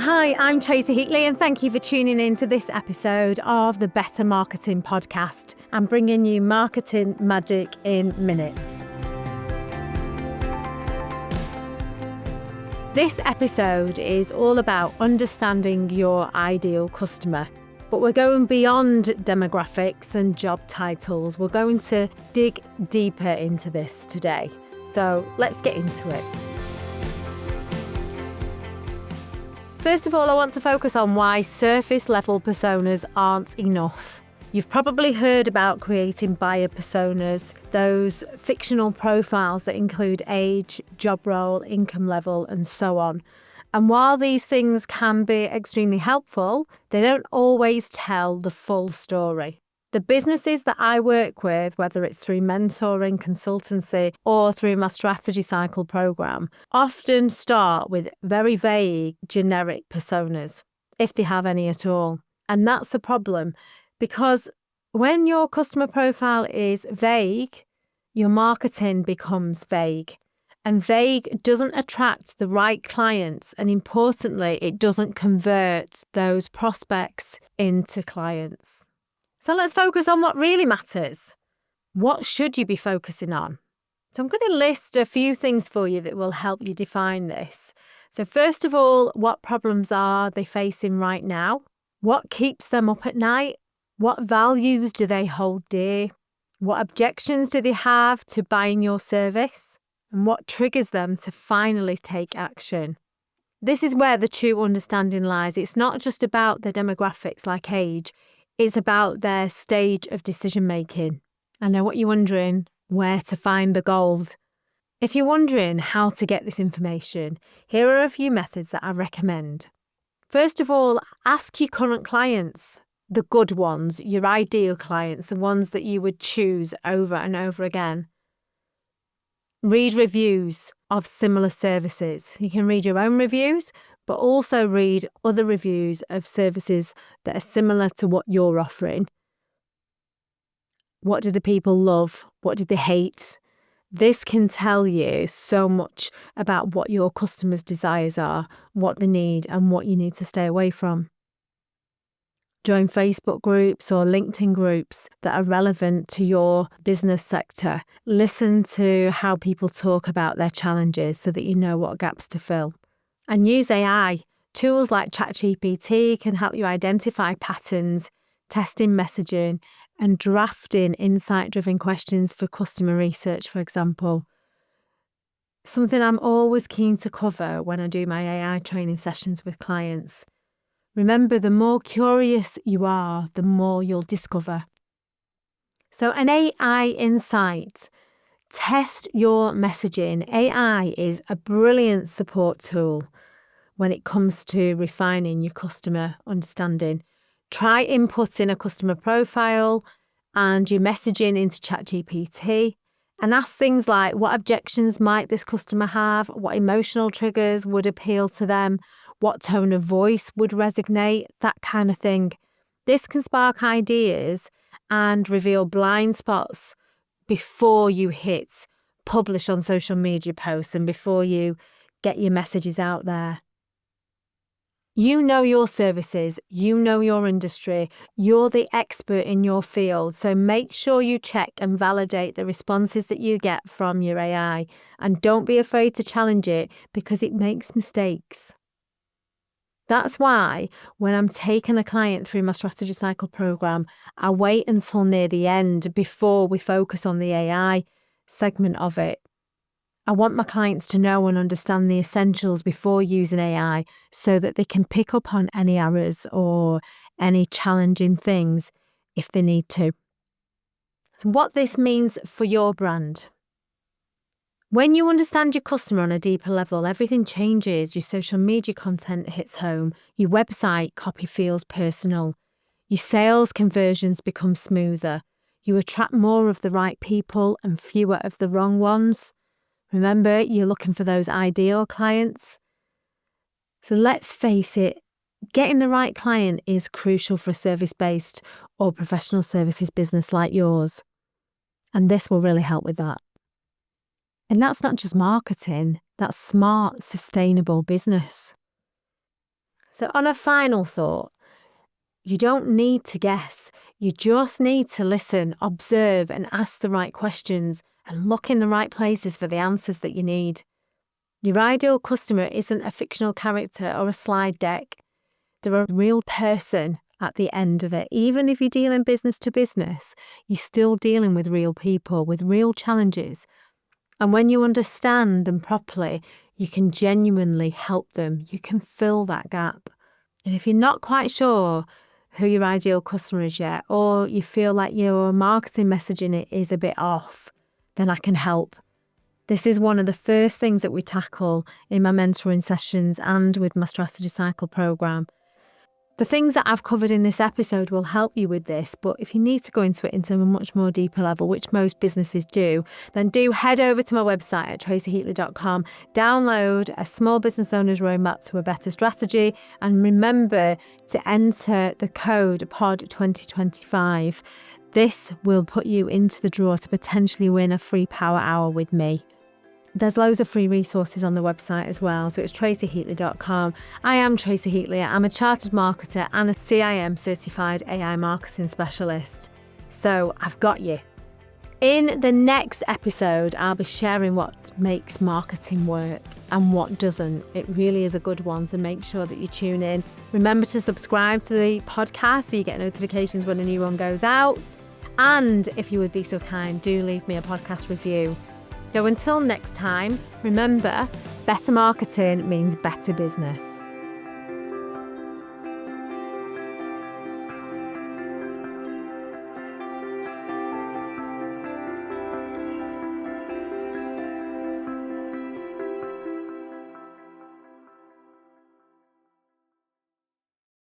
Hi, I'm Tracy Heatley, and thank you for tuning in to this episode of the Better Marketing Podcast. I'm bringing you marketing magic in minutes. This episode is all about understanding your ideal customer, but we're going beyond demographics and job titles. We're going to dig deeper into this today. So let's get into it. First of all, I want to focus on why surface level personas aren't enough. You've probably heard about creating buyer personas, those fictional profiles that include age, job role, income level, and so on. And while these things can be extremely helpful, they don't always tell the full story. The businesses that I work with, whether it's through mentoring, consultancy, or through my strategy cycle program, often start with very vague, generic personas, if they have any at all. And that's a problem because when your customer profile is vague, your marketing becomes vague. And vague doesn't attract the right clients. And importantly, it doesn't convert those prospects into clients. So let's focus on what really matters. What should you be focusing on? So I'm going to list a few things for you that will help you define this. So first of all, what problems are they facing right now? What keeps them up at night? What values do they hold dear? What objections do they have to buying your service? And what triggers them to finally take action? This is where the true understanding lies. It's not just about their demographics like age. It's about their stage of decision making. I know what you're wondering, where to find the gold. If you're wondering how to get this information, here are a few methods that I recommend. First of all, ask your current clients, the good ones, your ideal clients, the ones that you would choose over and over again. Read reviews of similar services. You can read your own reviews, but also read other reviews of services that are similar to what you're offering. What do the people love? What do they hate? This can tell you so much about what your customers' desires are, what they need, and what you need to stay away from. Join Facebook groups or LinkedIn groups that are relevant to your business sector. Listen to how people talk about their challenges so that you know what gaps to fill. And use AI. Tools like ChatGPT can help you identify patterns, testing messaging, and drafting insight-driven questions for customer research, for example. Something I'm always keen to cover when I do my AI training sessions with clients. Remember, the more curious you are, the more you'll discover. So an AI insight. Test your messaging. AI is a brilliant support tool when it comes to refining your customer understanding. Try inputting a customer profile and your messaging into ChatGPT and ask things like, what objections might this customer have? What emotional triggers would appeal to them? What tone of voice would resonate? That kind of thing. This can spark ideas and reveal blind spots before you hit publish on social media posts and before you get your messages out there. You know your services, you know your industry, you're the expert in your field, so make sure you check and validate the responses that you get from your AI, and don't be afraid to challenge it because it makes mistakes. That's why when I'm taking a client through my strategy cycle program, I wait until near the end before we focus on the AI segment of it. I want my clients to know and understand the essentials before using AI so that they can pick up on any errors or any challenging things if they need to. So what this means for your brand. When you understand your customer on a deeper level, everything changes. Your social media content hits home. Your website copy feels personal. Your sales conversions become smoother. You attract more of the right people and fewer of the wrong ones. Remember, you're looking for those ideal clients. So let's face it, getting the right client is crucial for a service-based or professional services business like yours. And this will really help with that. And that's not just marketing, that's smart, sustainable business. So on a final thought, you don't need to guess. You just need to listen, observe, and ask the right questions and look in the right places for the answers that you need. Your ideal customer isn't a fictional character or a slide deck. They're a real person at the end of it. Even if you're dealing business to business, you're still dealing with real people, with real challenges. And when you understand them properly, you can genuinely help them. You can fill that gap. And if you're not quite sure who your ideal customer is yet, or you feel like your marketing messaging is a bit off, then I can help. This is one of the first things that we tackle in my mentoring sessions and with my strategy cycle program. The things that I've covered in this episode will help you with this, but if you need to go into it into a much more deeper level, which most businesses do, then do head over to my website at tracyheatley.com, download a small business owner's roadmap to a better strategy, and remember to enter the code POD2025. This will put you into the draw to potentially win a free power hour with me. There's loads of free resources on the website as well, so it's tracyheatley.com. I am Tracy Heatley. I'm a chartered marketer and a CIM certified AI marketing specialist. So I've got you. In the next episode, I'll be sharing what makes marketing work and what doesn't. It really is a good one, so make sure that you tune in. Remember to subscribe to the podcast so you get notifications when a new one goes out. And if you would be so kind, do leave me a podcast review. So until next time, remember, better marketing means better business.